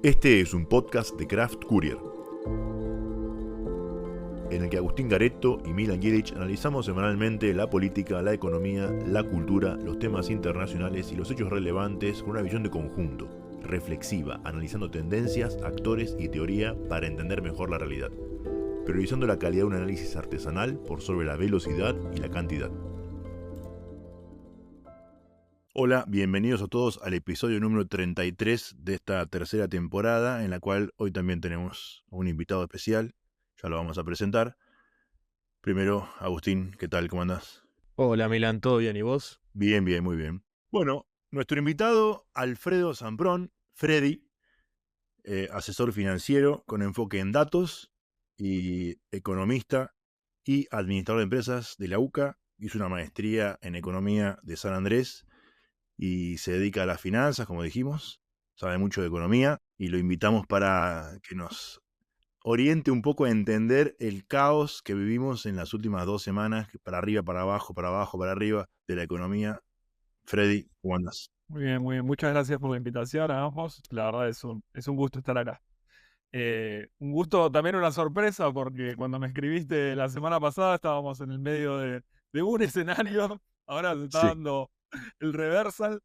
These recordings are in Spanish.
Este es un podcast de Craft Courier, en el que Agustín Garetto y Milan Jedic analizamos semanalmente la política, la economía, la cultura, los temas internacionales y los hechos relevantes con una visión de conjunto, reflexiva, analizando tendencias, actores y teoría para entender mejor la realidad, priorizando la calidad de un análisis artesanal por sobre la velocidad y la cantidad. Hola, bienvenidos a todos al episodio número 33 de esta tercera temporada, en la cual hoy también tenemos un invitado especial, ya lo vamos a presentar. Primero, Agustín, ¿qué tal? ¿Cómo andás? Hola Milan, ¿todo bien? ¿Y vos? Bien, muy bien. Bueno, nuestro invitado, Alfredo Zamprón, Freddy, asesor financiero con enfoque en datos y economista y administrador de empresas de la UCA, hizo una maestría en economía de San Andrés y se dedica a las finanzas, como dijimos, sabe mucho de economía y lo invitamos para que nos oriente un poco a entender el caos que vivimos en las últimas 2 semanas, para arriba, para abajo, para arriba de la economía. Freddy, ¿cómo andas? Muy bien, muy bien. Muchas gracias por la invitación a ambos. La verdad es un gusto estar acá. Un gusto, también una sorpresa, porque cuando me escribiste la semana pasada estábamos en el medio de un escenario. Ahora se está Sí. dando el reversal.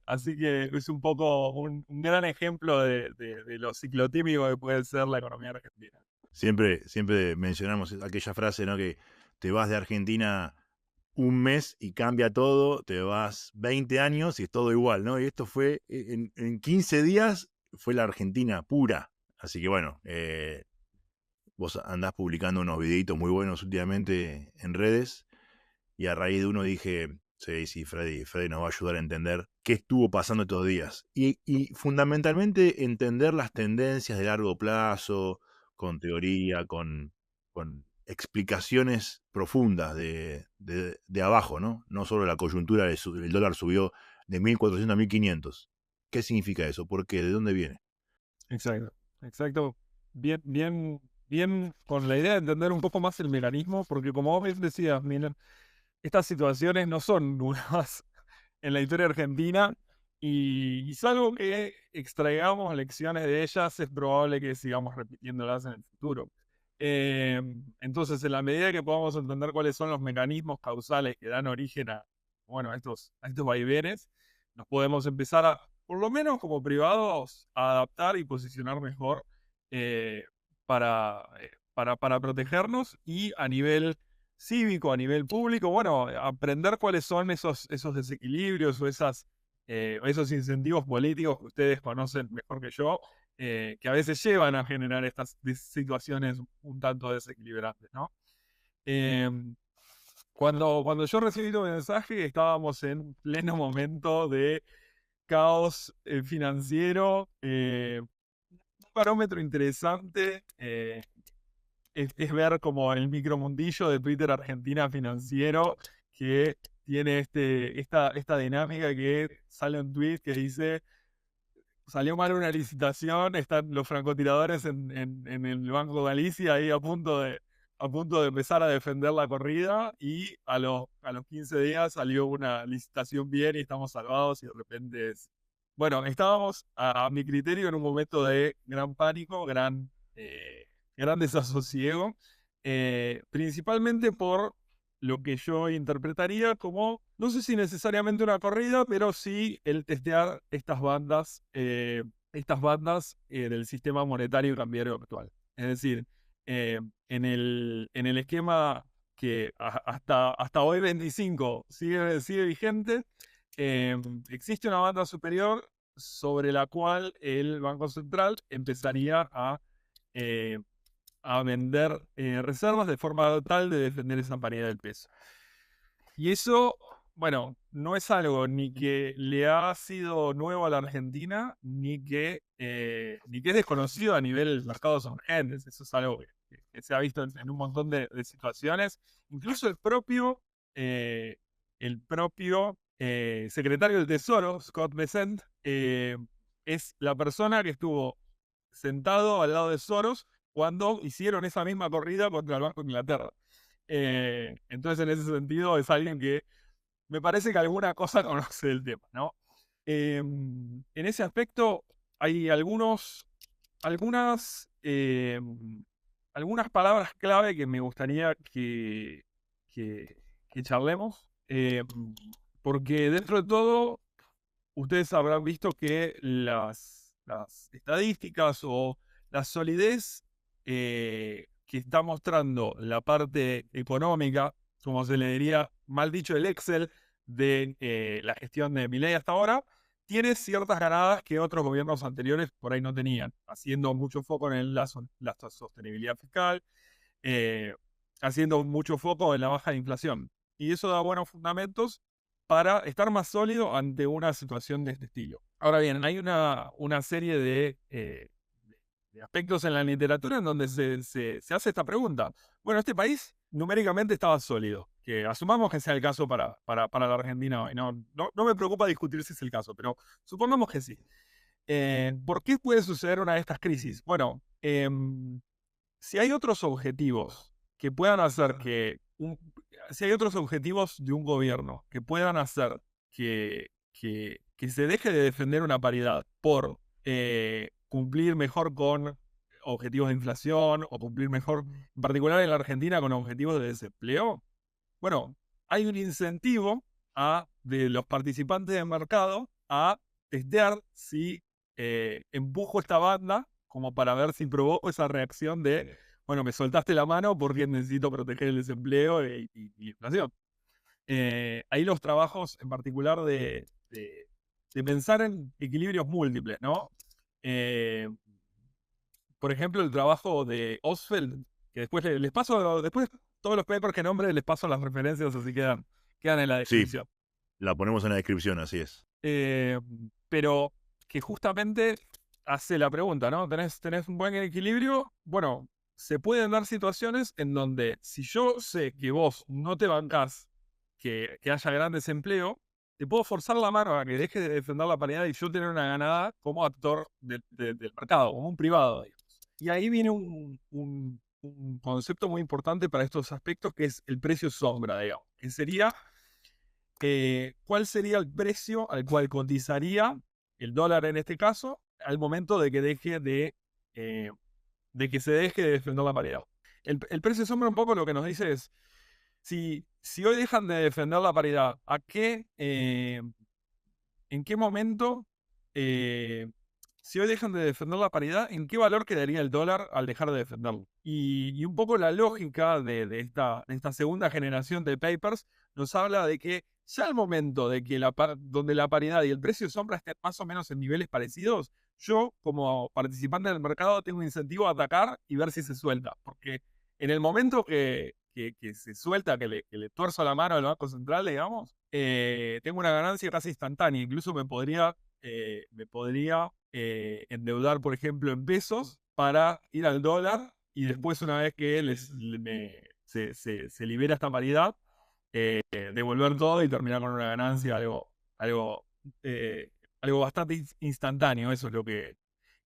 Así que es un poco un gran ejemplo de lo ciclotímico que puede ser la economía argentina. Siempre mencionamos aquella frase, ¿no? Que te vas de Argentina un mes y cambia todo, te vas 20 años y es todo igual, ¿no? Y esto fue, en 15 días, fue la Argentina pura. Así que bueno, vos andás publicando unos videitos muy buenos últimamente en redes y a raíz de uno dije, sí, Freddy nos va a ayudar a entender qué estuvo pasando estos días. Y fundamentalmente entender las tendencias de largo plazo, con teoría, con explicaciones profundas de abajo, ¿no? No solo la coyuntura, el dólar subió de 1.400 a 1.500. ¿Qué significa eso? ¿Por qué? ¿De dónde viene? Exacto, exacto. Bien con la idea de entender un poco más el mecanismo, porque como vos bien decías, Milan, estas situaciones no son nuevas en la historia argentina y salvo que extraigamos lecciones de ellas, es probable que sigamos repitiéndolas en el futuro. Entonces, en la medida que podamos entender cuáles son los mecanismos causales que dan origen a estos vaivenes, nos podemos empezar a, por lo menos como privados, a adaptar y posicionar mejor eh, para protegernos y a nivel cívico, a nivel público, bueno, aprender cuáles son esos desequilibrios o esos incentivos políticos que ustedes conocen mejor que yo, que a veces llevan a generar estas situaciones un tanto desequilibrantes, ¿no? Eh, cuando yo recibí tu mensaje, estábamos en pleno momento de caos financiero, un parómetro interesante. Es ver como el micromundillo de Twitter Argentina financiero que tiene esta dinámica que sale un tweet que dice: salió mal una licitación, están los francotiradores en el Banco de Galicia ahí a punto de empezar a defender la corrida, y a los 15 días salió una licitación bien y estamos salvados, y de repente bueno, estábamos a mi criterio en un momento de gran pánico, gran desasosiego, principalmente por lo que yo interpretaría como, no sé si necesariamente una corrida, pero sí el testear estas bandas del sistema monetario y cambiario actual. Es decir, en el esquema que hasta hoy 25 sigue vigente, existe una banda superior sobre la cual el Banco Central empezaría eh, a vender reservas de forma tal de defender esa paridad del peso. Y eso, bueno, no es algo ni que le ha sido nuevo a la Argentina, ni que es desconocido a nivel mercados emergentes. Eso es algo que se ha visto en un montón de situaciones. Incluso eh, el propio secretario del Tesoro, Scott Bessent, es la persona que estuvo sentado al lado de Soros cuando hicieron esa misma corrida contra el Banco de Inglaterra. Entonces, en ese sentido, es alguien que me parece que alguna cosa conoce del tema, ¿no? En ese aspecto, hay algunas palabras clave que me gustaría que, que charlemos. Porque dentro de todo, ustedes habrán visto que las estadísticas o la solidez que está mostrando la parte económica, como se le diría, mal dicho, el Excel de la gestión de Milei hasta ahora, tiene ciertas ganadas que otros gobiernos anteriores por ahí no tenían, haciendo mucho foco en la sostenibilidad fiscal, eh, haciendo mucho foco en la baja de inflación. Y eso da buenos fundamentos para estar más sólido ante una situación de este estilo. Ahora bien, hay una serie de aspectos en la literatura en donde se hace esta pregunta. Bueno, este país numéricamente estaba sólido, que asumamos que sea el caso para la Argentina hoy. No me preocupa discutir si es el caso, pero supongamos que sí. ¿Por qué puede suceder una de estas crisis? Bueno, si hay otros objetivos que puedan hacer si hay otros objetivos de un gobierno que puedan hacer que se deje de defender una paridad por cumplir mejor con objetivos de inflación o cumplir mejor, en particular en la Argentina, con objetivos de desempleo, bueno, hay un incentivo de los participantes del mercado a testear si empujo esta banda como para ver si provoco esa reacción de, bueno, me soltaste la mano porque necesito proteger el desempleo y la inflación. Ahí los trabajos en particular de pensar en equilibrios múltiples, ¿no? Eh, por ejemplo, el trabajo de Osfeld, que después les paso, después todos los papers que nombre les paso las referencias, así quedan en la Sí, descripción. la ponemos en la descripción, así es. Pero que justamente hace la pregunta, ¿no? ¿Tenés un buen equilibrio? Bueno, se pueden dar situaciones en donde si yo sé que vos no te bancás que haya gran desempleo, te puedo forzar la mano a que dejes de defender la paridad y yo tener una ganada como actor del mercado, como un privado, digamos. Y ahí viene un concepto muy importante para estos aspectos que es el precio sombra, digamos, que sería cuál sería el precio al cual cotizaría el dólar en este caso al momento de que de que se deje de defender la paridad. El precio sombra un poco lo que nos dice es, si hoy dejan de defender la paridad, ¿en qué momento, si hoy dejan de defender la paridad, en qué valor quedaría el dólar al dejar de defenderlo? Y un poco la lógica de esta segunda generación de papers nos habla de que ya al momento de que donde la paridad y el precio de sombra estén más o menos en niveles parecidos, yo como participante del mercado tengo un incentivo a atacar y ver si se suelta. Porque en el momento que se suelta, que le tuerzo la mano al Banco Central, digamos, tengo una ganancia casi instantánea. Incluso me podría endeudar, por ejemplo, en pesos para ir al dólar y después, una vez que se libera esta paridad, devolver todo y terminar con una ganancia, algo, eh, algo bastante instantáneo. Eso es lo que...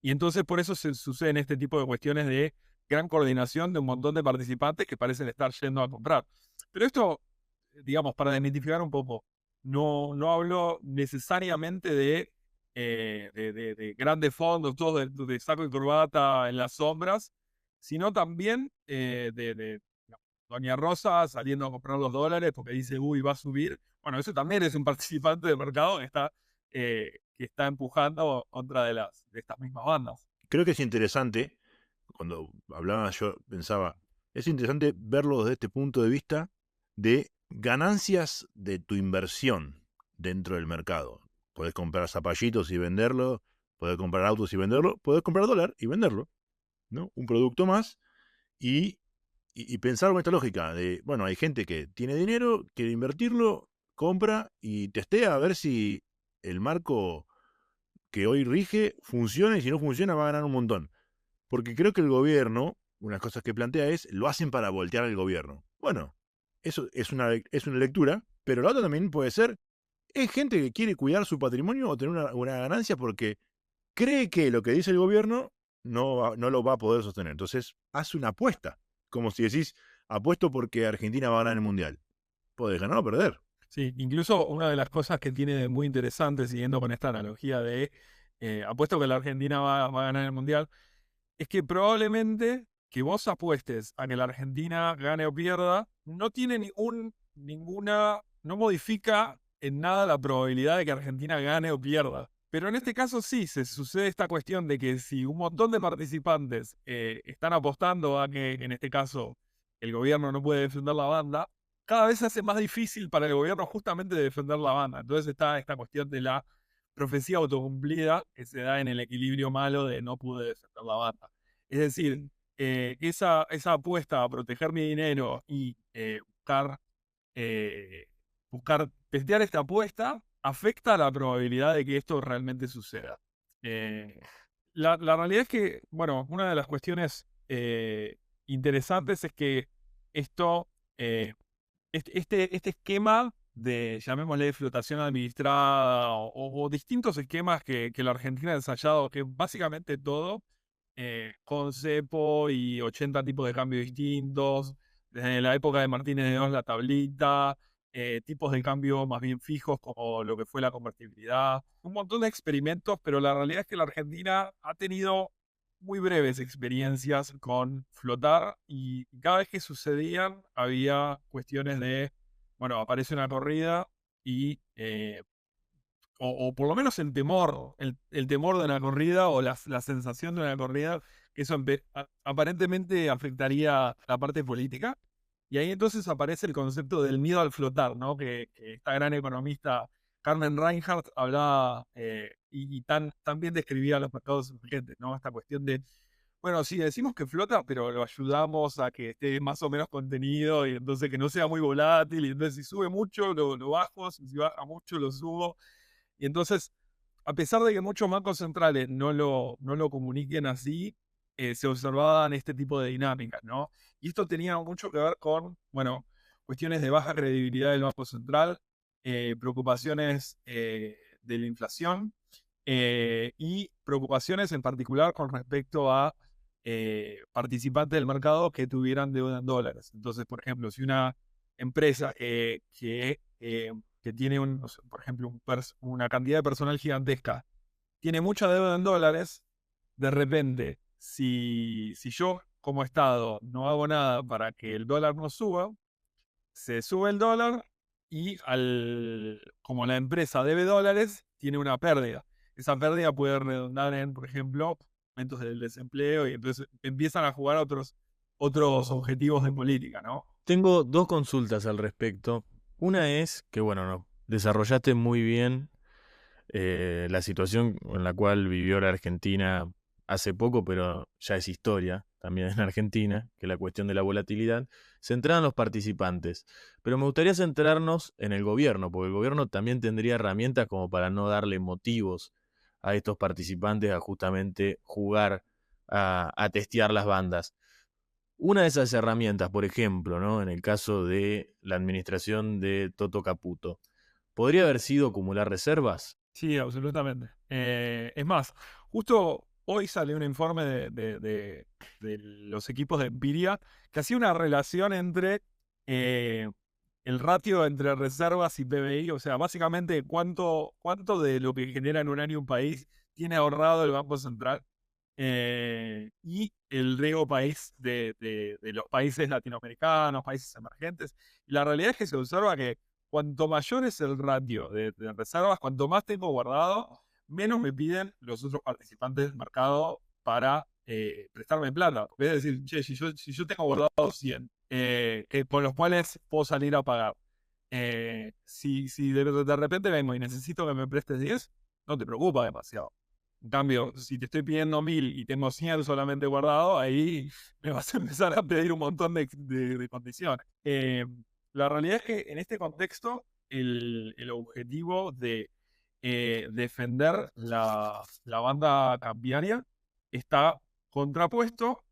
Y entonces por eso se suceden este tipo de cuestiones de gran coordinación de un montón de participantes que parecen estar yendo a comprar. Pero esto, digamos, para desmitificar un poco, no hablo necesariamente de grandes fondos, todos de saco y corbata en las sombras, sino también Doña Rosa saliendo a comprar los dólares porque dice, uy, va a subir. Bueno, eso también es un participante del mercado que está empujando contra de estas mismas bandas. Creo que es interesante, cuando hablaba yo pensaba, es interesante verlo desde este punto de vista de ganancias de tu inversión dentro del mercado. Podés comprar zapallitos y venderlo, podés comprar autos y venderlo, podés comprar dólar y venderlo, ¿no? Un producto más y pensar con esta lógica de, bueno, hay gente que tiene dinero, quiere invertirlo, compra y testea a ver si el marco que hoy rige funciona y si no funciona va a ganar un montón. Porque creo que el gobierno, una de las cosas que plantea es, lo hacen para voltear al gobierno. Bueno, eso es una lectura, pero la otra también puede ser, es gente que quiere cuidar su patrimonio o tener una ganancia porque cree que lo que dice el gobierno no lo va a poder sostener. Entonces, hace una apuesta. Como si decís, apuesto porque Argentina va a ganar el Mundial. Podés ganar o perder. Sí, incluso una de las cosas que tiene de muy interesante, siguiendo con esta analogía de apuesto que la Argentina va a ganar el Mundial, es que probablemente que vos apuestes a que la Argentina gane o pierda, no tiene no modifica en nada la probabilidad de que Argentina gane o pierda. Pero en este caso sí, se sucede esta cuestión de que si un montón de participantes están apostando a que, en este caso, el gobierno no puede defender la banda, cada vez se hace más difícil para el gobierno justamente defender la banda. Entonces está esta cuestión de la profecía autocumplida que se da en el equilibrio malo de no pude defender la banda. Es decir, esa apuesta a proteger mi dinero y eh, buscar testear esta apuesta afecta la probabilidad de que esto realmente suceda. Eh, la realidad es que, bueno, una de las cuestiones interesantes es que esto, eh, este esquema de, llamémosle, flotación administrada o distintos esquemas que la Argentina ha ensayado, que básicamente todo, con cepo y 80 tipos de cambio distintos, desde la época de Martínez de Oz, la tablita, tipos de cambio más bien fijos como lo que fue la convertibilidad, un montón de experimentos, pero la realidad es que la Argentina ha tenido muy breves experiencias con flotar y cada vez que sucedían había cuestiones de, bueno, aparece una corrida y, o por lo menos el temor, el temor de una corrida o la sensación de una corrida, que eso aparentemente afectaría la parte política. Y ahí entonces aparece el concepto del miedo al flotar, ¿no? Que esta gran economista Carmen Reinhardt hablaba y tan bien describía los mercados emergentes, ¿no? Esta cuestión de, bueno, sí, decimos que flota, pero lo ayudamos a que esté más o menos contenido y entonces que no sea muy volátil. Y entonces si sube mucho, lo bajo, si baja mucho, lo subo. Y entonces, a pesar de que muchos bancos centrales no lo comuniquen así, se observaban este tipo de dinámicas, ¿no? Y esto tenía mucho que ver con, bueno, cuestiones de baja credibilidad del Banco Central, preocupaciones de la inflación y preocupaciones en particular con respecto a participantes del mercado que tuvieran deuda en dólares. Entonces, por ejemplo, si una empresa que tiene, no sé, por ejemplo, una cantidad de personal gigantesca, tiene mucha deuda en dólares, de repente, si yo como Estado no hago nada para que el dólar no suba, se sube el dólar y como la empresa debe dólares, tiene una pérdida. Esa pérdida puede redundar en, por ejemplo, aumentos del desempleo y entonces empiezan a jugar otros objetivos de política, ¿no? Tengo dos consultas al respecto. Una es que, bueno, no, desarrollaste muy bien la situación en la cual vivió la Argentina hace poco, pero ya es historia también en Argentina, que la cuestión de la volatilidad, centrada en los participantes. Pero me gustaría centrarnos en el gobierno, porque el gobierno también tendría herramientas como para no darle motivos a estos participantes a justamente jugar a testear las bandas. Una de esas herramientas, por ejemplo, ¿no? En el caso de la administración de Toto Caputo, ¿podría haber sido acumular reservas? Sí, absolutamente. Es más, justo hoy salió un informe de los equipos de Empiria que hacía una relación entre el ratio entre reservas y PBI, o sea, básicamente cuánto de lo que genera en un año un país tiene ahorrado el Banco Central y el riesgo país de los países latinoamericanos, países emergentes. Y la realidad es que se observa que cuanto mayor es el ratio de reservas, cuanto más tengo guardado, menos me piden los otros participantes del mercado para prestarme plata. Es decir, che, si yo tengo guardado 100, con los cuales puedo salir a pagar. Si de repente vengo y necesito que me prestes 10, no te preocupa demasiado. En cambio, si te estoy pidiendo 1000 y tengo 100 solamente guardado, ahí me vas a empezar a pedir un montón de condiciones. La realidad es que en este contexto, el objetivo de defender la banda cambiaria está contrapuesto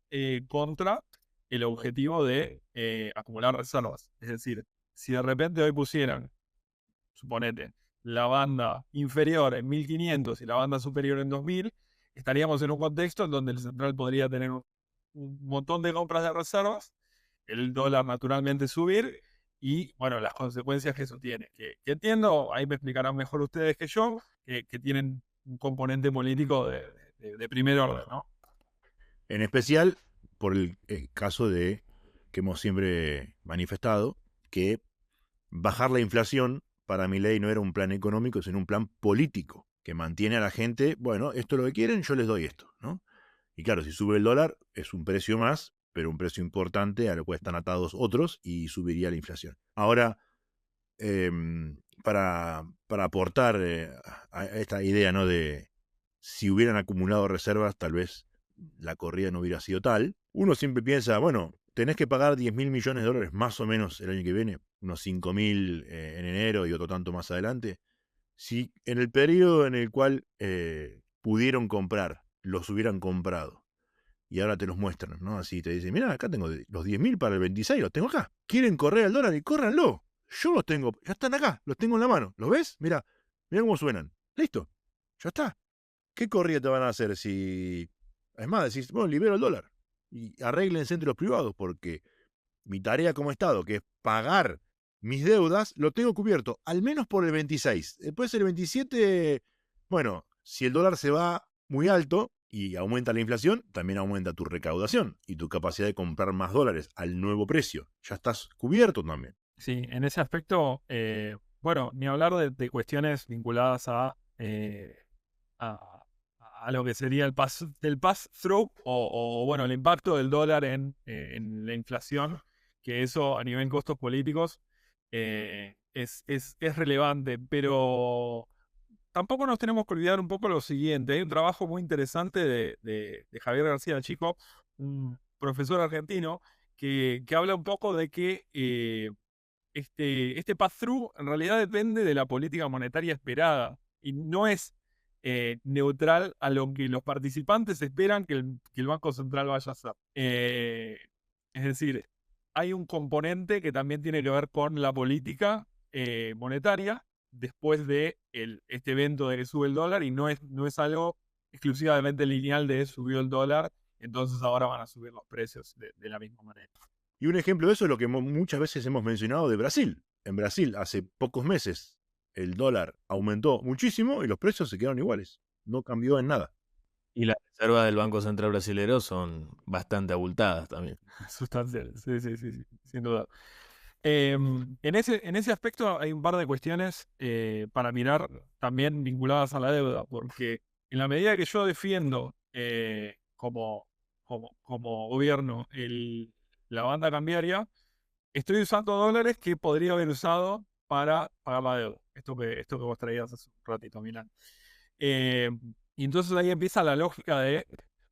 contra el objetivo de acumular reservas. Es decir, si de repente hoy pusieran, suponete, la banda inferior en 1500 y la banda superior en 2000, estaríamos en un contexto en donde el central podría tener un montón de compras de reservas, el dólar naturalmente subir y, bueno, las consecuencias que eso tiene. Que entiendo, ahí me explicarán mejor ustedes que yo, que tienen un componente político de primer orden, ¿no? En especial por el caso de que hemos siempre manifestado, que bajar la inflación para Milei no era un plan económico, sino un plan político, que mantiene a la gente, bueno, esto es lo que quieren, yo les doy esto, ¿no? Y claro, si sube el dólar, es un precio más, pero un precio importante a lo cual están atados otros y subiría la inflación. Ahora, para aportar a esta idea, ¿no? De si hubieran acumulado reservas, tal vez la corrida no hubiera sido tal. Uno siempre piensa, bueno, tenés que pagar 10.000 millones de dólares más o menos el año que viene, unos 5.000 en enero y otro tanto más adelante. Si en el periodo en el cual pudieron comprar, los hubieran comprado, y ahora te los muestran, ¿no? Así te dicen, mira, acá tengo los 10.000 para el 26, los tengo acá. ¿Quieren correr al dólar? Y córranlo. Yo los tengo, ya están acá, los tengo en la mano. ¿Los ves? Mira cómo suenan. Listo, ya está. ¿Qué corrida te van a hacer si... Es más, decís, bueno, libero el dólar. Y arréglense entre los privados, porque mi tarea como Estado, que es pagar mis deudas, lo tengo cubierto, al menos por el 26. Después el 27, bueno, si el dólar se va muy alto y aumenta la inflación, también aumenta tu recaudación y tu capacidad de comprar más dólares al nuevo precio. Ya estás cubierto también. Sí, en ese aspecto, bueno, ni hablar de cuestiones vinculadas a lo que sería el pass-through bueno, el impacto del dólar en la inflación, que eso a nivel costos políticos es relevante, pero tampoco nos tenemos que olvidar un poco lo siguiente. Hay un trabajo muy interesante de Javier García Chico, un profesor argentino, que habla un poco de que este pass-through en realidad depende de la política monetaria esperada y no es neutral a lo que los participantes esperan que el Banco Central vaya a hacer. Es decir, hay un componente que también tiene que ver con la política monetaria después de este evento de que sube el dólar y no es algo exclusivamente lineal de subió el dólar, entonces ahora van a subir los precios de la misma manera. Y un ejemplo de eso es lo que muchas veces hemos mencionado de Brasil. En Brasil, hace pocos meses, el dólar aumentó muchísimo y los precios se quedaron iguales. No cambió en nada. Y las reservas del Banco Central Brasilero son bastante abultadas también. Sustanciales, sí, sin duda. En ese aspecto hay un par de cuestiones para mirar también vinculadas a la deuda, porque en la medida que yo defiendo como gobierno la banda cambiaria, estoy usando dólares que podría haber usado para pagar la deuda. Esto que vos traías hace un ratito, Milán. Y entonces ahí empieza la lógica de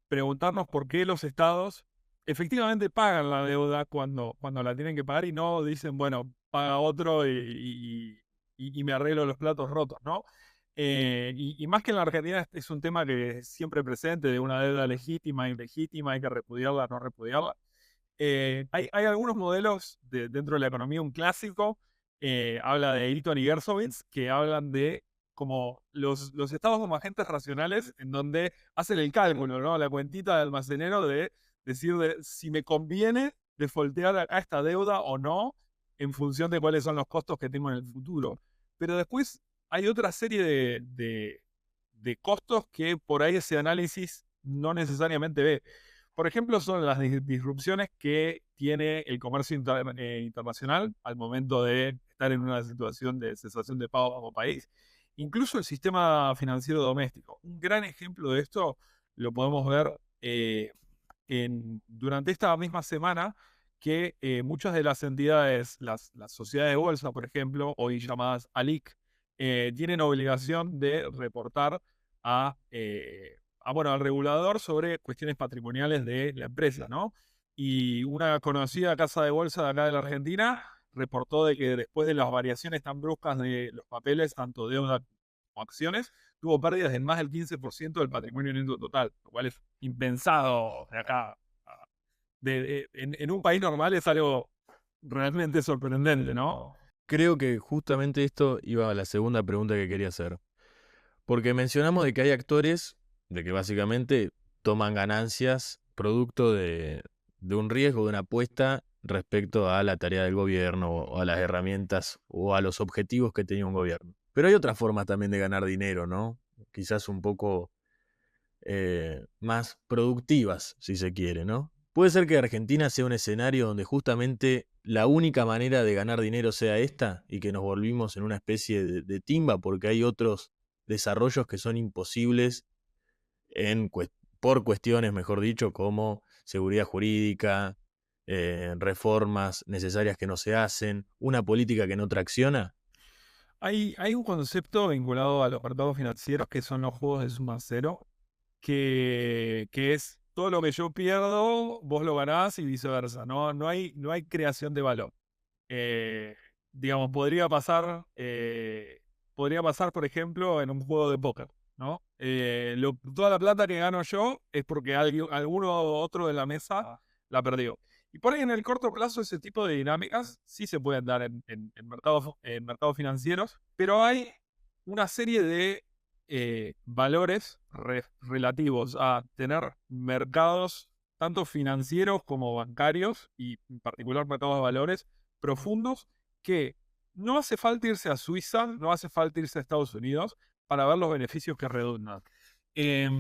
preguntarnos por qué los estados efectivamente pagan la deuda cuando la tienen que pagar y no dicen, bueno, paga otro y me arreglo los platos rotos, ¿no? Y más que en la Argentina es un tema que es siempre presente de una deuda legítima e ilegítima, hay que repudiarla, no repudiarla. Hay algunos modelos dentro de la economía, un clásico, habla de Eaton y Gersowitz, que hablan de como los estados como agentes racionales en donde hacen el cálculo, ¿no? La cuentita de almacenero de decir si me conviene defoltear a esta deuda o no en función de cuáles son los costos que tengo en el futuro. Pero después hay otra serie de costos que por ahí ese análisis no necesariamente ve. Por ejemplo, son las disrupciones que tiene el comercio internacional al momento de estar en una situación de cesación de pago como país. Incluso el sistema financiero doméstico. Un gran ejemplo de esto lo podemos ver durante esta misma semana que muchas de las entidades, las sociedades de bolsa, por ejemplo, hoy llamadas ALIC, tienen obligación de reportar al regulador sobre cuestiones patrimoniales de la empresa, ¿no? Y una conocida casa de bolsa de acá de la Argentina reportó de que después de las variaciones tan bruscas de los papeles, tanto deuda como acciones, tuvo pérdidas de más del 15% del patrimonio neto total, lo cual es impensado de acá. En un país normal es algo realmente sorprendente, ¿no? Creo que justamente esto iba a la segunda pregunta que quería hacer. Porque mencionamos de que hay actores de que básicamente toman ganancias producto de un riesgo, de una apuesta respecto a la tarea del gobierno o a las herramientas o a los objetivos que tenía un gobierno. Pero hay otras formas también de ganar dinero, ¿no? quizás un poco más productivas, si se quiere, ¿no? Puede ser que Argentina sea un escenario donde justamente la única manera de ganar dinero sea esta y que nos volvimos en una especie de timba porque hay otros desarrollos que son imposibles por cuestiones, mejor dicho, como seguridad jurídica, reformas necesarias que no se hacen, una política que no tracciona. Hay un concepto vinculado a los mercados financieros que son los juegos de suma cero, que es todo lo que yo pierdo, vos lo ganás y viceversa. No hay creación de valor. Eh, digamos, podría pasar, por ejemplo, en un juego de póker, ¿no? Toda la plata que gano yo es porque alguno otro de la mesa la perdió. Y por ahí en el corto plazo ese tipo de dinámicas sí se pueden dar en mercados financieros, pero hay una serie de valores relativos a tener mercados tanto financieros como bancarios y en particular mercados de valores profundos que no hace falta irse a Suiza, no hace falta irse a Estados Unidos para ver los beneficios que redundan. Es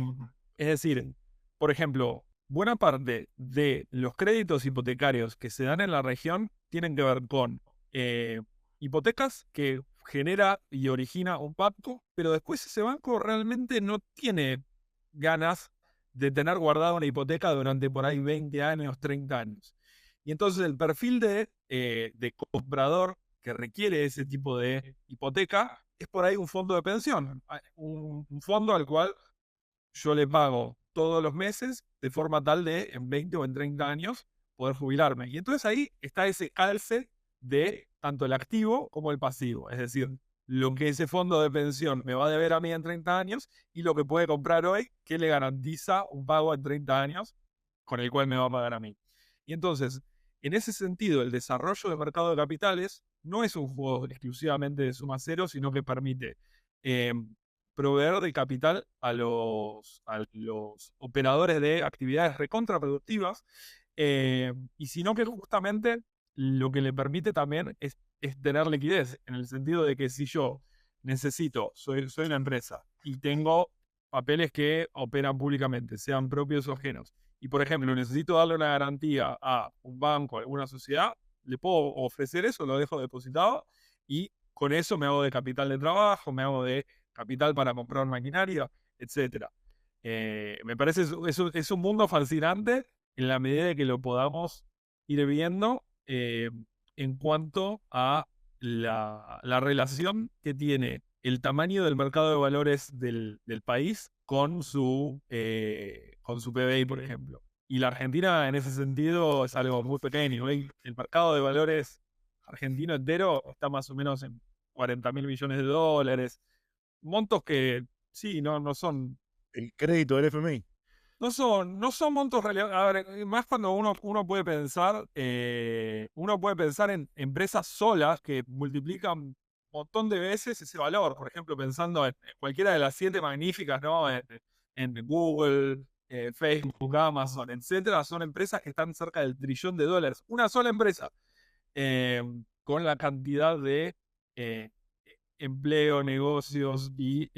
decir, por ejemplo, buena parte de los créditos hipotecarios que se dan en la región tienen que ver con hipotecas que genera y origina un banco, pero después ese banco realmente no tiene ganas de tener guardada una hipoteca durante por ahí 20 años, 30 años. Y entonces el perfil de comprador que requiere ese tipo de hipoteca es por ahí un fondo de pensión, un fondo al cual yo le pago todos los meses de forma tal de en 20 o en 30 años poder jubilarme. Y entonces ahí está ese calce de tanto el activo como el pasivo. Es decir, lo que ese fondo de pensión me va a deber a mí en 30 años y lo que puede comprar hoy que le garantiza un pago en 30 años con el cual me va a pagar a mí. Y entonces, en ese sentido, el desarrollo del mercado de capitales no es un juego exclusivamente de suma cero, sino que permite eh, proveer de capital a los operadores de actividades recontraproductivas, y sino que justamente lo que le permite también es tener liquidez, en el sentido de que si yo soy una empresa y tengo papeles que operan públicamente, sean propios o ajenos, y por ejemplo necesito darle una garantía a un banco, a alguna sociedad, le puedo ofrecer eso, lo dejo depositado y con eso me hago de capital de trabajo, me hago de capital para comprar maquinaria, etcétera. Me parece es un mundo fascinante en la medida de que lo podamos ir viendo en cuanto a la relación que tiene el tamaño del mercado de valores del país con su PBI, por ejemplo. Y la Argentina en ese sentido es algo muy pequeño. El mercado de valores argentino entero está más o menos en 40.000 millones de dólares. Montos que sí, no son. El crédito del FMI. No son montos relevantes. A ver, más cuando uno puede pensar en empresas solas que multiplican un montón de veces ese valor. Por ejemplo, pensando en cualquiera de las 7 magníficas, ¿no? En Google, Facebook, Amazon, etcétera. Son empresas que están cerca del trillón de dólares. Una sola empresa. eh, con la cantidad de eh, empleo, negocios y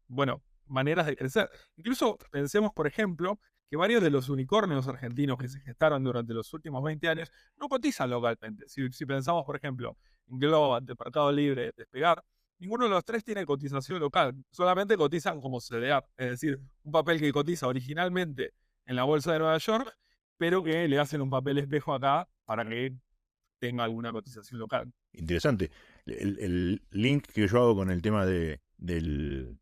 bueno, maneras de crecer. Incluso pensemos, por ejemplo, que varios de los unicornios argentinos que se gestaron durante los últimos 20 años no cotizan localmente. Si pensamos, por ejemplo, en Globant, Mercado Libre, Despegar, ninguno de los tres tiene cotización local. Solamente cotizan como CDR, es decir, un papel que cotiza originalmente en la bolsa de Nueva York, pero que le hacen un papel espejo acá para que tenga alguna cotización local. Interesante. El link que yo hago con el tema del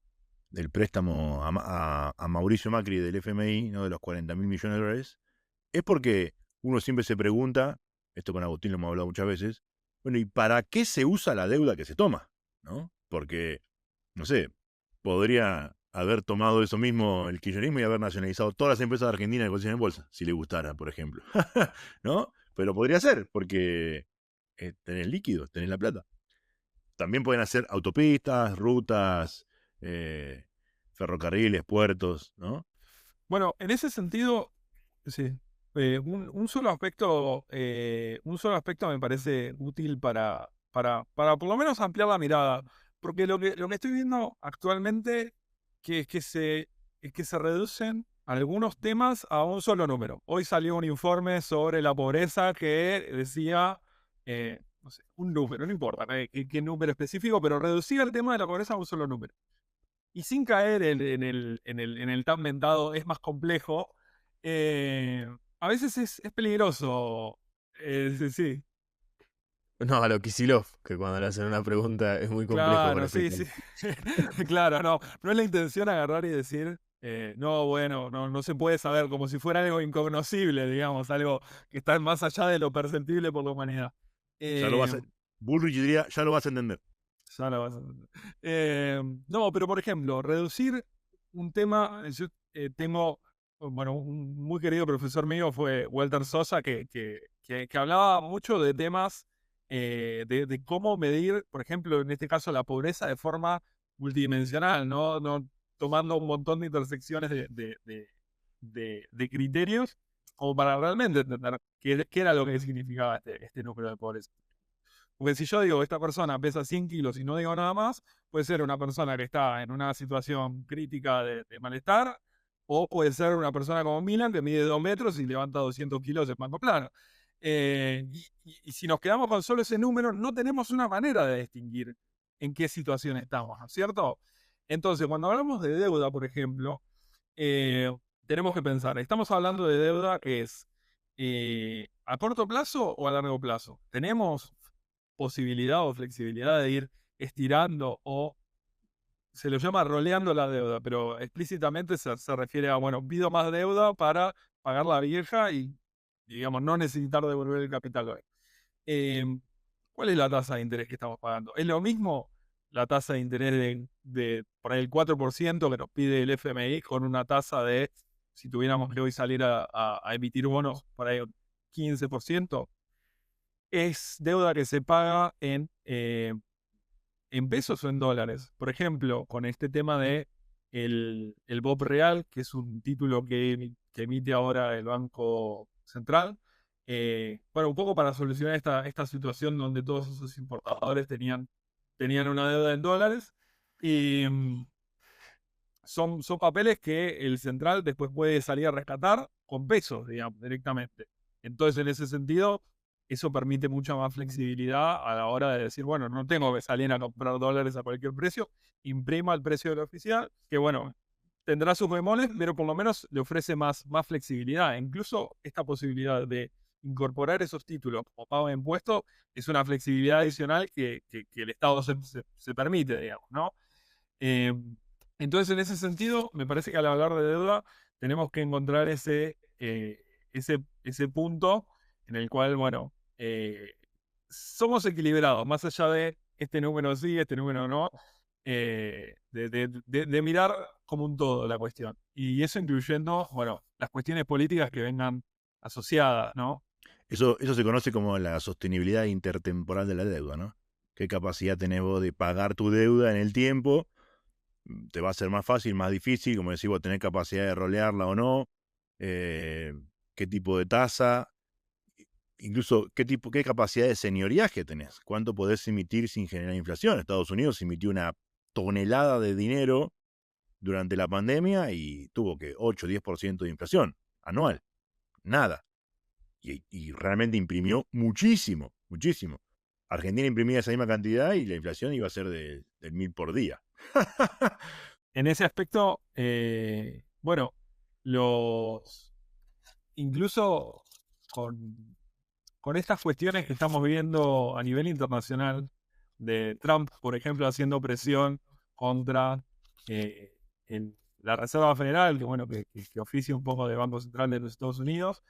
préstamo a Mauricio Macri del FMI, ¿no? De los 40.000 millones de dólares, es porque uno siempre se pregunta, esto con Agustín lo hemos hablado muchas veces, bueno, ¿y para qué se usa la deuda que se toma? ¿No? Porque, no sé, podría haber tomado eso mismo el kirchnerismo y haber nacionalizado todas las empresas de Argentina que cotizan en bolsa, si le gustara, por ejemplo. ¿No? Pero podría ser, porque tenés líquidos, tenés la plata. También pueden hacer autopistas, rutas, ferrocarriles, puertos, ¿no? Bueno, en ese sentido, sí. Un solo aspecto me parece útil para por lo menos ampliar la mirada. Porque lo que estoy viendo actualmente es que se reducen algunos temas a un solo número. Hoy salió un informe sobre la pobreza que decía, no sé, un número, no importa qué número específico, pero reducía el tema de la pobreza a un solo número. Y sin caer en el tan mentado, es más complejo, a veces es peligroso. Sí, sí. No, a lo Kicillof, que cuando le hacen una pregunta es muy complejo para Claro, sí, explicar. sí. Claro, no es la intención agarrar y decir, no, bueno, no se puede saber, como si fuera algo incognoscible, digamos, algo que está más allá de lo perceptible por la humanidad. Ya lo vas Eh, a, Bullrich diría, ya lo vas a entender. ya lo vas a entender. No, pero por ejemplo, reducir un tema, yo tengo, bueno, un muy querido profesor mío fue Walter Sosa, que hablaba mucho de temas de cómo medir, por ejemplo, en este caso, la pobreza de forma multidimensional, no tomando un montón de intersecciones de criterios, como para realmente entender qué era lo que significaba este número de pobreza. Porque si yo digo, esta persona pesa 100 kilos y no digo nada más, puede ser una persona que está en una situación crítica de malestar, o puede ser una persona como Milan que mide 2 metros y levanta 200 kilos de banco plano. Y si nos quedamos con solo ese número, no tenemos una manera de distinguir en qué situación estamos, ¿no es cierto? Entonces, cuando hablamos de deuda, por ejemplo, eh, tenemos que pensar, estamos hablando de deuda que es a corto plazo o a largo plazo. Tenemos posibilidad o flexibilidad de ir estirando o se lo llama roleando la deuda, pero explícitamente se refiere a, bueno, pido más deuda para pagar la vieja y, digamos, no necesitar devolver el capital hoy. Eh, ¿Cuál es la tasa de interés que estamos pagando? ¿Es lo mismo la tasa de interés de por ahí el 4% que nos pide el FMI con una tasa de, si tuviéramos que hoy salir a emitir bonos, por ahí un 15%? Es deuda que se paga en pesos o en dólares. Por ejemplo, con este tema de el BOP Real, que es un título que emite ahora el Banco Central. Bueno, un poco para solucionar esta situación donde todos esos importadores tenían una deuda en dólares. Y son papeles que el central después puede salir a rescatar con pesos, digamos, directamente. Entonces, en ese sentido, eso permite mucha más flexibilidad a la hora de decir, bueno, no tengo que salir a comprar dólares a cualquier precio, imprima el precio del oficial, que bueno, tendrá sus bemoles, pero por lo menos le ofrece más flexibilidad. Incluso esta posibilidad de incorporar esos títulos como pago de impuestos es una flexibilidad adicional que el Estado se permite, digamos, ¿no? Eh, entonces, en ese sentido, me parece que al hablar de deuda tenemos que encontrar ese punto en el cual, bueno, somos equilibrados, más allá de este número sí, este número no, de mirar como un todo la cuestión. Y eso incluyendo, bueno, las cuestiones políticas que vengan asociadas, ¿no? Eso se conoce como la sostenibilidad intertemporal de la deuda, ¿no? ¿Qué capacidad tenés vos de pagar tu deuda en el tiempo? Te va a ser más fácil, más difícil, como decís vos, tenés capacidad de rolearla o no, qué tipo de tasa, incluso qué capacidad de señoriaje tenés, cuánto podés emitir sin generar inflación. Estados Unidos emitió una tonelada de dinero durante la pandemia y tuvo que 8 o 10% de inflación anual, nada. Y realmente imprimió muchísimo, muchísimo. Argentina imprimía esa misma cantidad y la inflación iba a ser del 1000 por día. En ese aspecto, bueno, incluso con estas cuestiones que estamos viendo a nivel internacional, de Trump, por ejemplo, haciendo presión contra eh, la Reserva Federal, que bueno, que oficia un poco de Banco Central de los Estados Unidos,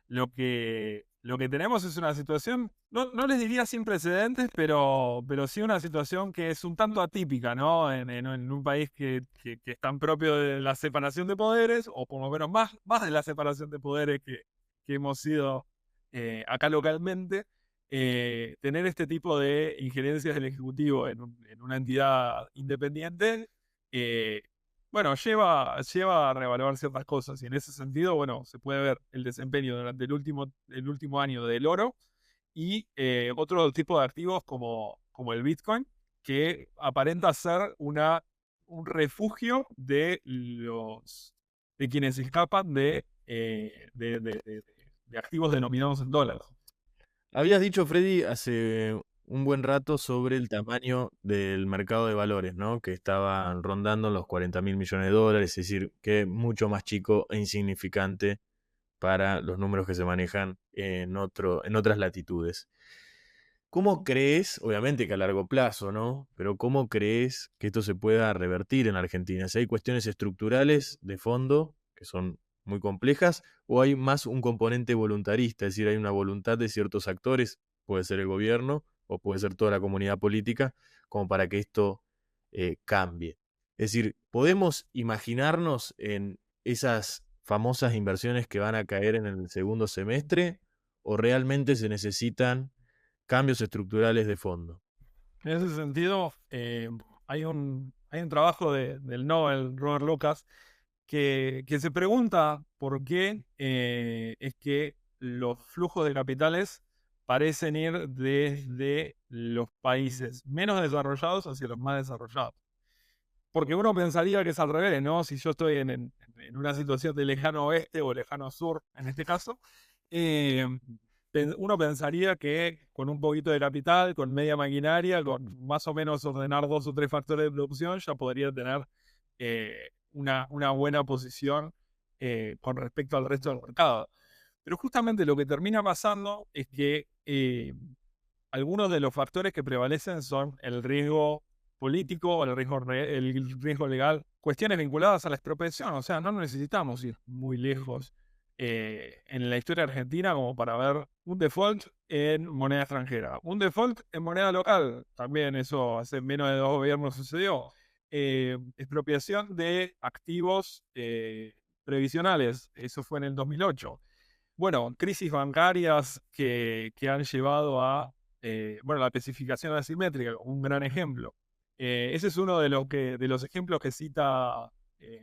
lo que tenemos es una situación, no les diría sin precedentes, pero sí una situación que es un tanto atípica, ¿no? En un país que es tan propio de la separación de poderes, o por lo menos más de la separación de poderes que hemos sido acá localmente, tener este tipo de injerencias del Ejecutivo en una entidad independiente, bueno, lleva a reevaluar ciertas cosas. Y en ese sentido, bueno, se puede ver el desempeño durante el último año del oro y otro tipo de activos como el Bitcoin, que aparenta ser un refugio de quienes escapan de activos denominados en dólares. Habías dicho, Freddy, hace un buen rato sobre el tamaño del mercado de valores, ¿no? Que estaban rondando los 40.000 millones de dólares, es decir, que es mucho más chico e insignificante para los números que se manejan en otras latitudes. ¿Cómo crees, obviamente que a largo plazo, ¿no? Pero cómo crees que esto se pueda revertir en Argentina? Si hay cuestiones estructurales de fondo que son muy complejas, o hay más un componente voluntarista, es decir, hay una voluntad de ciertos actores, puede ser el gobierno o puede ser toda la comunidad política, como para que esto cambie. Es decir, ¿podemos imaginarnos en esas famosas inversiones que van a caer en el segundo semestre o realmente se necesitan cambios estructurales de fondo? En ese sentido, hay un trabajo del Nobel, Robert Lucas, que se pregunta por qué es que los flujos de capitales parecen ir desde los países menos desarrollados hacia los más desarrollados. Porque uno pensaría que es al revés, ¿no? Si yo estoy en una situación de lejano oeste o lejano sur, en este caso, eh, uno pensaría que con un poquito de capital, con media maquinaria, con más o menos ordenar 2 o 3 factores de producción, ya podría tener una buena posición con respecto al resto del mercado. Pero justamente lo que termina pasando es que algunos de los factores que prevalecen son el riesgo político, el riesgo legal, cuestiones vinculadas a la expropiación. O sea, no necesitamos ir muy lejos en la historia argentina como para ver un default en moneda extranjera. Un default en moneda local, también eso hace menos de 2 gobiernos sucedió. Expropiación de activos previsionales, eso fue en el 2008. Bueno, crisis bancarias que han llevado a la especificación asimétrica, un gran ejemplo. Ese es uno de los ejemplos que cita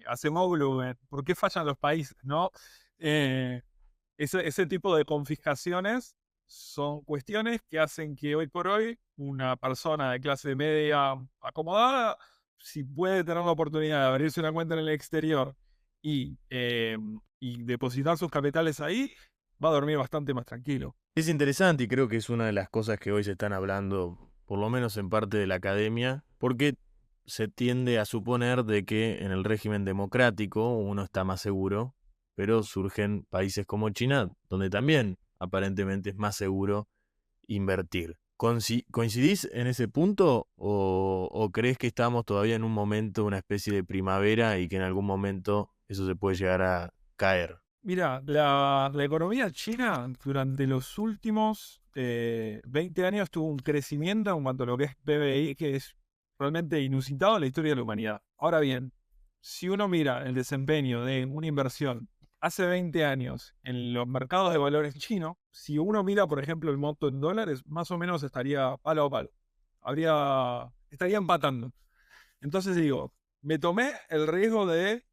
Acemoglu en ¿por qué fallan los países? ¿No? Ese tipo de confiscaciones son cuestiones que hacen que hoy por hoy una persona de clase media acomodada, si puede tener la oportunidad de abrirse una cuenta en el exterior y depositar sus capitales ahí, va a dormir bastante más tranquilo. Es interesante y creo que es una de las cosas que hoy se están hablando, por lo menos en parte de la academia, porque se tiende a suponer de que en el régimen democrático uno está más seguro, pero surgen países como China, donde también aparentemente es más seguro invertir. ¿Coincidís en ese punto o crees que estamos todavía en un momento, una especie de primavera y que en algún momento eso se puede llegar a caer? Mira, la economía china durante los últimos 20 años tuvo un crecimiento en cuanto a lo que es PBI, que es realmente inusitado en la historia de la humanidad. Ahora bien, si uno mira el desempeño de una inversión hace 20 años en los mercados de valores chinos, si uno mira, por ejemplo, el monto en dólares, más o menos estaría palo a palo. Estaría empatando. Entonces digo, me tomé el riesgo de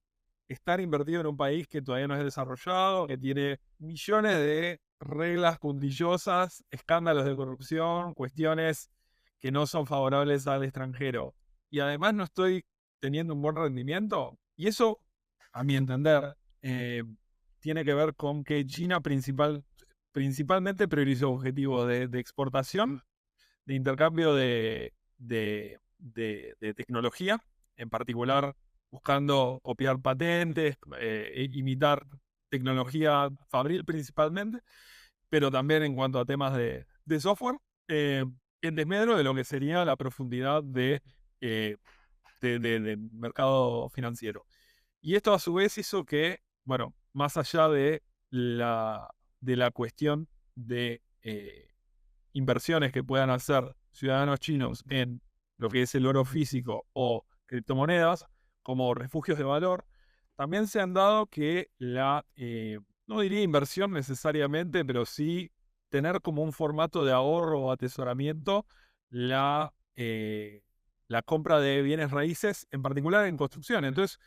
estar invertido en un país que todavía no es desarrollado, que tiene millones de reglas puntillosas, escándalos de corrupción, cuestiones que no son favorables al extranjero. Y además no estoy teniendo un buen rendimiento. Y eso, a mi entender, tiene que ver con que China principalmente priorizó objetivos de exportación, de intercambio de tecnología, en particular buscando copiar patentes, imitar tecnología fabril principalmente, pero también en cuanto a temas de software, en desmedro de lo que sería la profundidad de mercado financiero. Y esto a su vez hizo que, bueno, más allá de la cuestión de inversiones que puedan hacer ciudadanos chinos en lo que es el oro físico o criptomonedas como refugios de valor, también se han dado que no diría inversión necesariamente, pero sí tener como un formato de ahorro o atesoramiento la compra de bienes raíces, en particular en construcción. Entonces,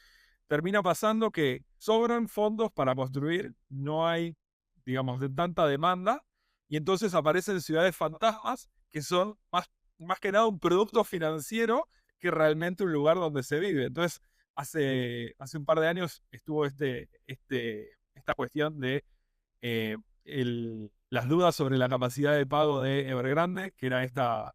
termina pasando que sobran fondos para construir, no hay, digamos, de tanta demanda, y entonces aparecen ciudades fantasmas que son más más que nada un producto financiero que realmente un lugar donde se vive. Entonces, hace un par de años estuvo esta cuestión de eh, las dudas sobre la capacidad de pago de Evergrande, que era esta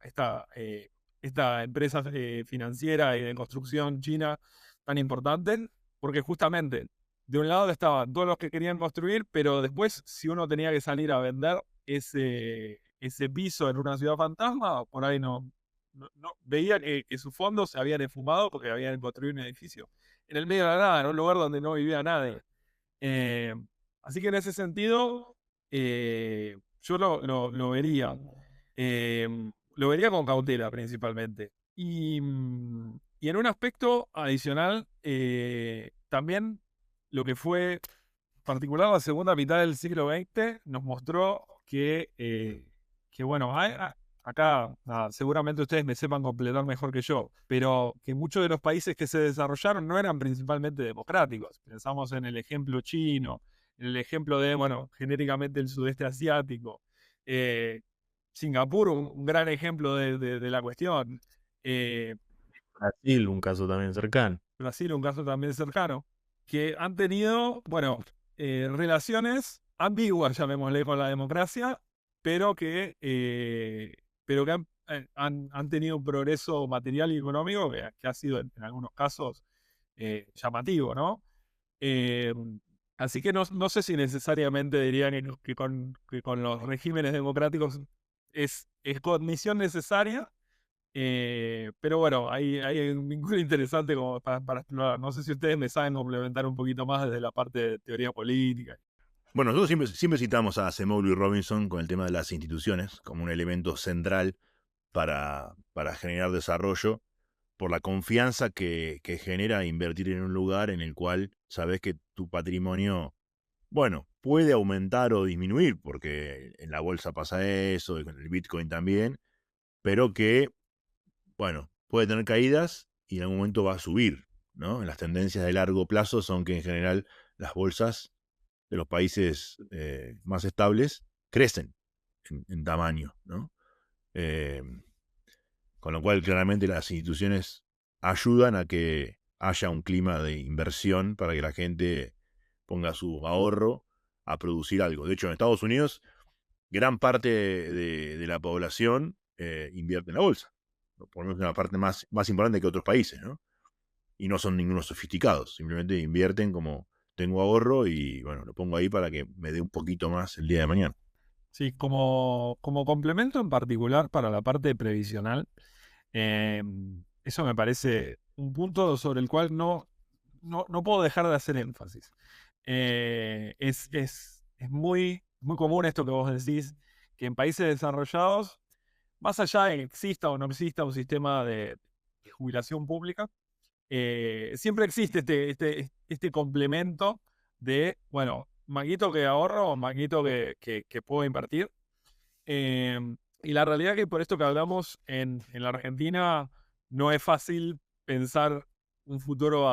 empresa financiera y de construcción china tan importante, porque justamente de un lado estaban todos los que querían construir, pero después si uno tenía que salir a vender ese piso en una ciudad fantasma, por ahí no veían que sus fondos se habían esfumado porque habían construido un edificio en el medio de la nada, en un lugar donde no vivía nadie. Eh, Así que en ese sentido, yo lo vería. Lo vería con cautela principalmente. Y en un aspecto adicional, también lo que fue particular la segunda mitad del siglo XX nos mostró que bueno, acá seguramente ustedes me sepan completar mejor que yo, pero que muchos de los países que se desarrollaron no eran principalmente democráticos. Pensamos en el ejemplo chino, en el ejemplo de, bueno, genéricamente el sudeste asiático. eh, Singapur, un gran ejemplo de la cuestión. eh, Brasil, un caso también cercano. Brasil, un caso también cercano, que han tenido, bueno, relaciones ambiguas, llamémosle, con la democracia, pero que han tenido un progreso material y económico que ha sido en algunos casos llamativo, ¿no? Eh, Así que no sé si necesariamente dirían que con los regímenes democráticos es condición necesaria, pero bueno, hay un vínculo interesante como para explorar. No sé si ustedes me saben complementar un poquito más desde la parte de teoría política. Bueno, nosotros siempre citamos a Acemoglu y Robinson con el tema de las instituciones como un elemento central para generar desarrollo, por la confianza que genera invertir en un lugar en el cual sabes que tu patrimonio, bueno, puede aumentar o disminuir, porque en la bolsa pasa eso, y con el Bitcoin también, pero que, bueno, puede tener caídas y en algún momento va a subir, ¿no? Las tendencias de largo plazo son que en general las bolsas de los países más estables crecen en tamaño, ¿no? Eh, con lo cual, claramente, las instituciones ayudan a que haya un clima de inversión para que la gente ponga su ahorro a producir algo. De hecho, en Estados Unidos, gran parte de la población invierte en la bolsa. Por lo menos una parte más importante que otros países, ¿no? Y no son ningunos sofisticados. Simplemente invierten como tengo ahorro y, bueno, lo pongo ahí para que me dé un poquito más el día de mañana. Sí, como complemento en particular para la parte previsional, eh, eso me parece un punto sobre el cual no puedo dejar de hacer énfasis. Es muy común esto que vos decís, que en países desarrollados, más allá de que exista o no exista un sistema de jubilación pública, siempre existe este complemento de, bueno, manguito que ahorro o manguito que puedo invertir. Eh, y la realidad es que por esto que hablamos en la Argentina no es fácil pensar un futuro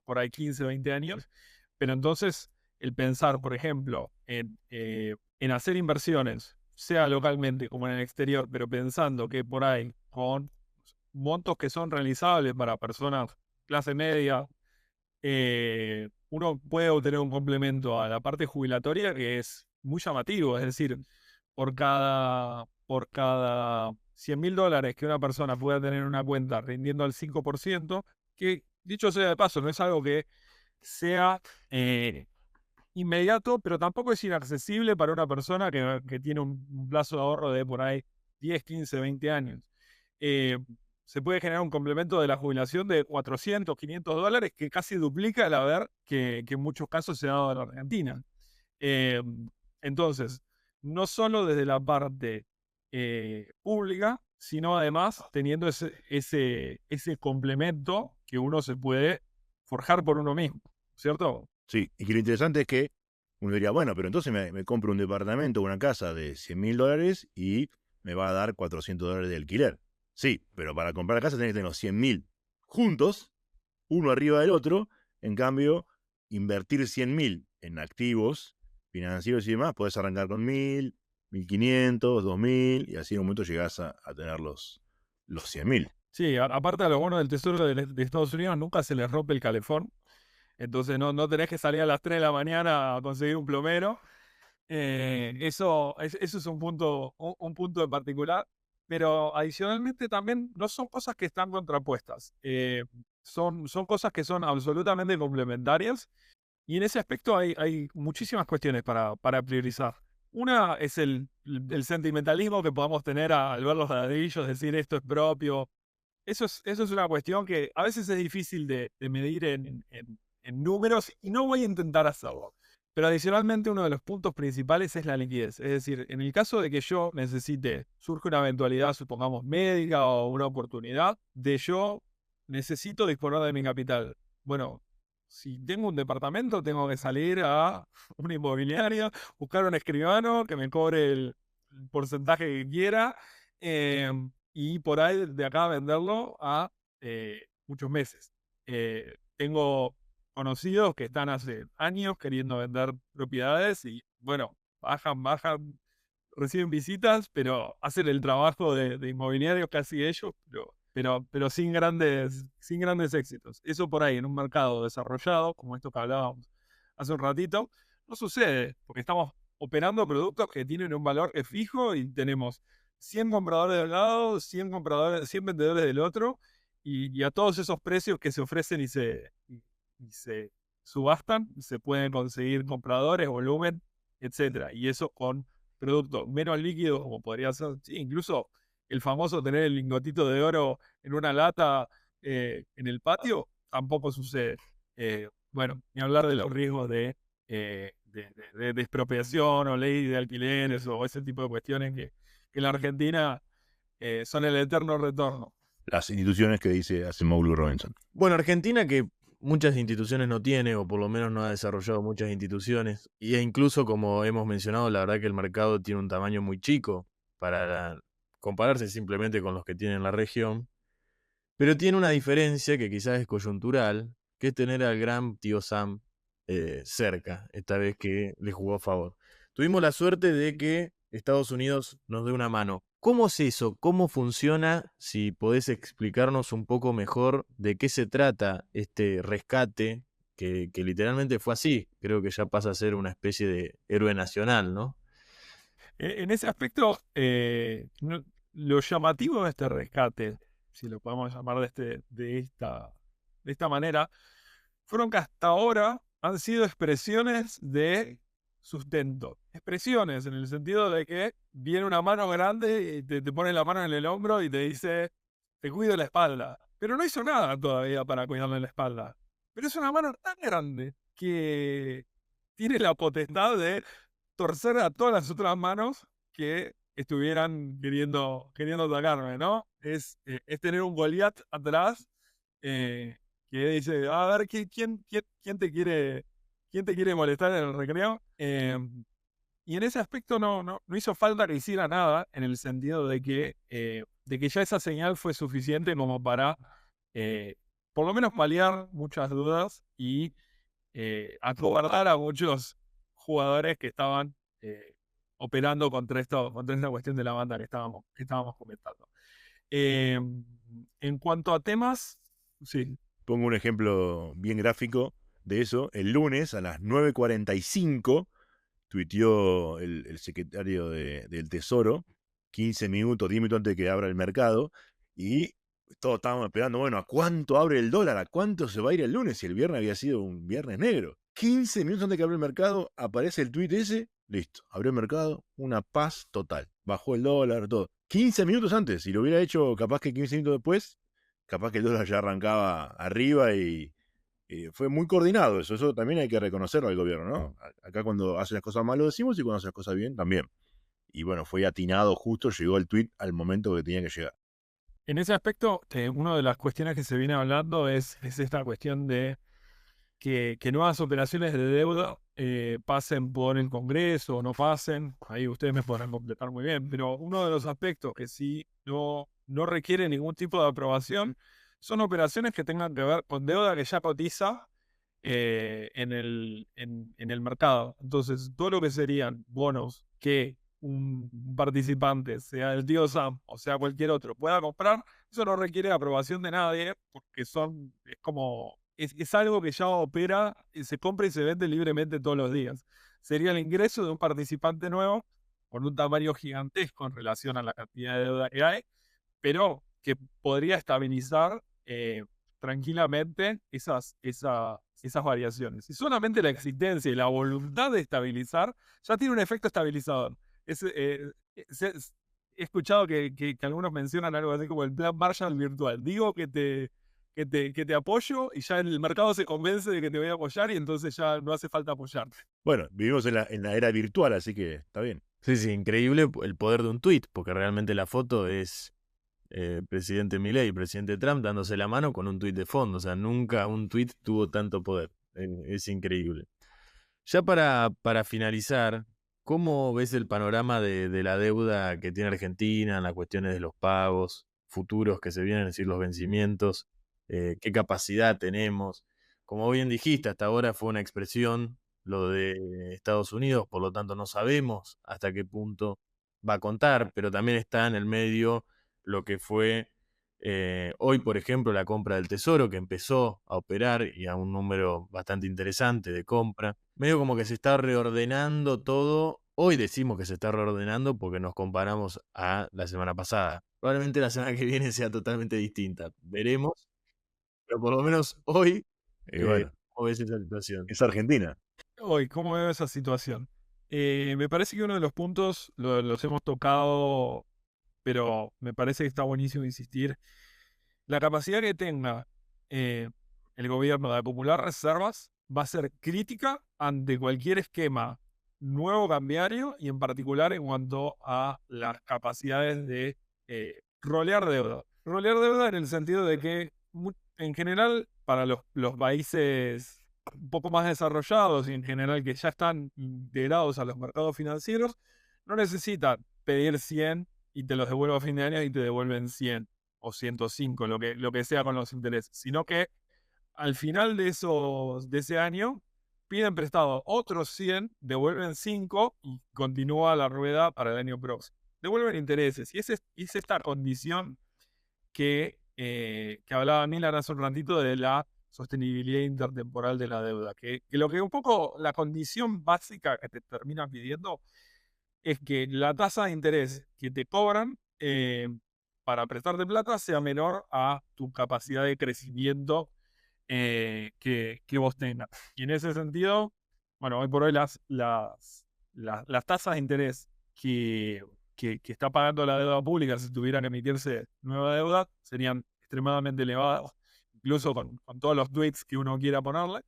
por ahí 15, 20 años, pero entonces el pensar, por ejemplo, en hacer inversiones, sea localmente como en el exterior, pero pensando que por ahí con montos que son realizables para personas clase media, uno puede obtener un complemento a la parte jubilatoria que es muy llamativo. Es decir, por cada $100.000 que una persona pueda tener en una cuenta rindiendo al 5%, que dicho sea de paso, no es algo que sea inmediato, pero tampoco es inaccesible para una persona que tiene un plazo de ahorro de por ahí 10, 15, 20 años. Eh, Se puede generar un complemento de la jubilación de $400, $500, que casi duplica el haber que en muchos casos se ha dado en la Argentina. Eh, entonces, no solo desde la parte pública, sino además teniendo ese complemento que uno se puede forjar por uno mismo, ¿cierto? Sí, y que lo interesante es que uno diría, bueno, pero entonces me compro un departamento o una casa de $100.000 y me va a dar $400 de alquiler. Sí, pero para comprar la casa tenés que tener los 100.000 juntos, uno arriba del otro. En cambio, invertir 100.000 en activos financieros y demás, podés arrancar con 1.000, 1.500, 2.000, y así en un momento llegás a tener los los 100.000. Sí, aparte de los bonos del Tesoro de Estados Unidos, nunca se les rompe el calefón. Entonces no tenés que salir a las 3 de la mañana a conseguir un plomero. Eso es un punto en particular. Pero adicionalmente también no son cosas que están contrapuestas. Son cosas que son absolutamente complementarias. Y en ese aspecto hay muchísimas cuestiones para priorizar. Una es el sentimentalismo que podamos tener al ver los ladrillos, decir esto es propio. Eso es una cuestión que a veces es difícil de medir en números y no voy a intentar hacerlo. Pero adicionalmente uno de los puntos principales es la liquidez. Es decir, en el caso de que yo surge una eventualidad, supongamos médica o una oportunidad, yo necesito disponer de mi capital. Bueno, si tengo un departamento, tengo que salir a una inmobiliaria, buscar un escribano que me cobre el porcentaje que quiera. Y por ahí de acá venderlo a muchos meses. Tengo conocidos que están hace años queriendo vender propiedades y bueno, bajan, reciben visitas, pero hacen el trabajo de inmobiliarios casi ellos, pero sin grandes éxitos. Eso por ahí en un mercado desarrollado, como esto que hablábamos hace un ratito, no sucede, porque estamos operando productos que tienen un valor que es fijo y tenemos 100 compradores de un lado, 100 vendedores del otro, y a todos esos precios que se ofrecen y se subastan, se pueden conseguir compradores, volumen, etcétera. Y eso con productos menos líquidos, como podría ser, sí, incluso el famoso tener el lingotito de oro en una lata en el patio, tampoco sucede. Bueno, ni hablar de los riesgos de expropiación o ley de alquileres o ese tipo de cuestiones que en la Argentina son el eterno retorno. Las instituciones que dice Acemoglu Robinson. Bueno, Argentina que muchas instituciones no tiene, o por lo menos no ha desarrollado muchas instituciones, e incluso como hemos mencionado, la verdad que el mercado tiene un tamaño muy chico para compararse simplemente con los que tiene en la región, pero tiene una diferencia que quizás es coyuntural, que es tener al gran tío Sam cerca, esta vez que le jugó a favor. Tuvimos la suerte de que Estados Unidos nos dé una mano. ¿Cómo es eso? ¿Cómo funciona? Si podés explicarnos un poco mejor de qué se trata este rescate, que literalmente fue así. Creo que ya pasa a ser una especie de héroe nacional, ¿no? En ese aspecto, lo llamativo de este rescate, si lo podemos llamar de esta manera, fueron que hasta ahora han sido expresiones de sustento. Expresiones en el sentido de que viene una mano grande y te pone la mano en el hombro y te dice, te cuido la espalda. Pero no hizo nada todavía para cuidarle la espalda. Pero es una mano tan grande que tiene la potestad de torcer a todas las otras manos que estuvieran queriendo atacarme, ¿no? Es tener un Goliat atrás que dice, a ver, ¿quién te quiere molestar en el recreo? Y en ese aspecto no hizo falta que hiciera nada, en el sentido de que ya esa señal fue suficiente como para por lo menos paliar muchas dudas y acobardar a muchos jugadores que estaban operando contra esta cuestión de la banda que estábamos comentando. En cuanto a temas, sí. Pongo un ejemplo bien gráfico de eso. El lunes a las 9:45 tuiteó el secretario del Tesoro, 15 minutos, 10 minutos antes de que abra el mercado, y todos estábamos esperando, bueno, ¿a cuánto abre el dólar? ¿A cuánto se va a ir el lunes? Si el viernes había sido un viernes negro. 15 minutos antes de que abra el mercado, aparece el tuit ese, listo, abrió el mercado, una paz total. Bajó el dólar, todo. 15 minutos antes, si lo hubiera hecho capaz que 15 minutos después, capaz que el dólar ya arrancaba arriba y fue muy coordinado eso también hay que reconocerlo al gobierno, ¿no? Acá cuando hace las cosas mal lo decimos y cuando hace las cosas bien también. Y bueno, fue atinado justo, llegó el tuit al momento que tenía que llegar. En ese aspecto, una de las cuestiones que se viene hablando es esta cuestión de que nuevas operaciones de deuda pasen por el Congreso o no pasen. Ahí ustedes me podrán completar muy bien, pero uno de los aspectos que sí no requiere ningún tipo de aprobación son operaciones que tengan que ver con deuda que ya cotiza en el mercado. Entonces, todo lo que serían bonos que un participante, sea el tío Sam o sea cualquier otro, pueda comprar, eso no requiere aprobación de nadie, porque es algo que ya opera, se compra y se vende libremente todos los días. Sería el ingreso de un participante nuevo con un tamaño gigantesco en relación a la cantidad de deuda que hay, pero que podría estabilizar tranquilamente esas variaciones. Y solamente la existencia y la voluntad de estabilizar ya tiene un efecto estabilizador. He escuchado que algunos mencionan algo así como el plan Marshall virtual. Digo que te apoyo y ya el mercado se convence de que te voy a apoyar y entonces ya no hace falta apoyarte. Bueno, vivimos en la era virtual, así que está bien. Sí, increíble el poder de un tuit, porque realmente la foto es presidente Milei y presidente Trump dándose la mano con un tuit de fondo. O sea, nunca un tuit tuvo tanto poder. Es increíble. Ya para finalizar, ¿cómo ves el panorama de la deuda que tiene Argentina, las cuestiones de los pagos futuros que se vienen, es decir, los vencimientos? ¿Qué capacidad tenemos? Como bien dijiste, hasta ahora fue una expresión lo de Estados Unidos, por lo tanto no sabemos hasta qué punto va a contar, pero también está en el medio lo que fue hoy, por ejemplo, la compra del Tesoro, que empezó a operar y a un número bastante interesante de compra. Medio como que se está reordenando todo. Hoy decimos que se está reordenando porque nos comparamos a la semana pasada. Probablemente la semana que viene sea totalmente distinta. Veremos. Pero por lo menos hoy, Bueno, ¿cómo ves esa situación? es Argentina. Hoy, ¿cómo veo esa situación? Me parece que uno de los puntos los hemos tocado, pero me parece que está buenísimo insistir. La capacidad que tenga el gobierno de acumular reservas va a ser crítica ante cualquier esquema nuevo cambiario y en particular en cuanto a las capacidades de rolear deuda. Rolear deuda en el sentido de que en general para los países un poco más desarrollados y en general que ya están integrados a los mercados financieros, no necesitan pedir 100 y te los devuelvo a fin de año y te devuelven 100 o 105, lo que sea con los intereses, sino que al final de ese año piden prestado otros 100, devuelven 5 y continúa la rueda para el año próximo. Devuelven intereses y es esta condición que hablaba Milan hace un ratito de la sostenibilidad intertemporal de la deuda, que lo que un poco la condición básica que te terminan pidiendo es que la tasa de interés que te cobran para prestarte plata sea menor a tu capacidad de crecimiento que vos tengas. Y en ese sentido, bueno, hoy por hoy las tasas de interés que está pagando la deuda pública si tuviera que emitirse nueva deuda serían extremadamente elevadas, incluso con todos los tweets que uno quiera ponerle.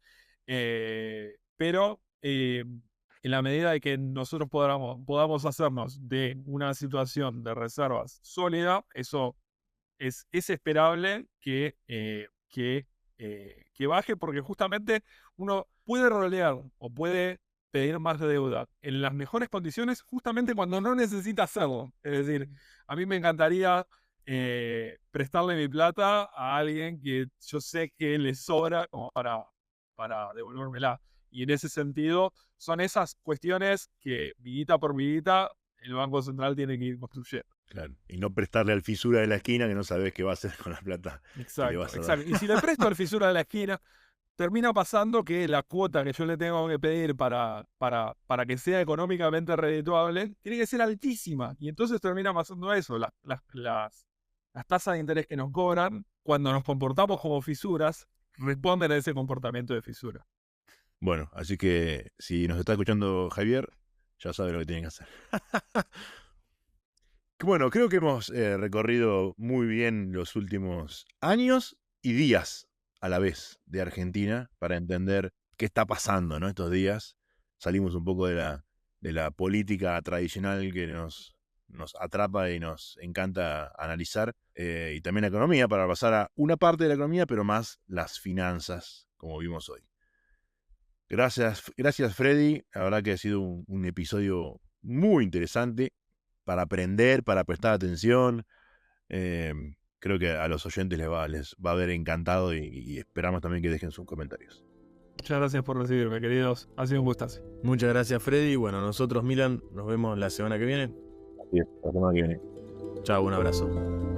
Pero en la medida de que nosotros podamos hacernos de una situación de reservas sólida, eso es esperable que baje, porque justamente uno puede rolear o puede pedir más deuda en las mejores condiciones justamente cuando no necesita hacerlo. Es decir, a mí me encantaría prestarle mi plata a alguien que yo sé que le sobra como para devolvérmela. Y en ese sentido, son esas cuestiones que, vidita por vidita, el Banco Central tiene que ir construyendo. Claro. Y no prestarle al fisura de la esquina que no sabes qué va a hacer con la plata. Exacto, exacto. Y si le presto al fisura de la esquina, termina pasando que la cuota que yo le tengo que pedir para que sea económicamente redituable tiene que ser altísima. Y entonces termina pasando eso. Las tasas de interés que nos cobran cuando nos comportamos como fisuras responden a ese comportamiento de fisura. Bueno, así que si nos está escuchando Javier, ya sabe lo que tiene que hacer. Bueno, creo que hemos recorrido muy bien los últimos años y días a la vez de Argentina para entender qué está pasando, ¿no? Estos días salimos un poco de la política tradicional que nos atrapa y nos encanta analizar, y también la economía, para pasar a una parte de la economía, pero más las finanzas, como vimos hoy. Gracias Freddy, la verdad que ha sido un episodio muy interesante para aprender, para prestar atención. Creo que a los oyentes les va a haber encantado y esperamos también que dejen sus comentarios. Muchas gracias por recibirme, queridos. Ha sido un gustazo. Muchas gracias, Freddy. Bueno, nosotros, Milan, nos vemos la semana que viene. Así es, la semana que viene. Chao, un abrazo.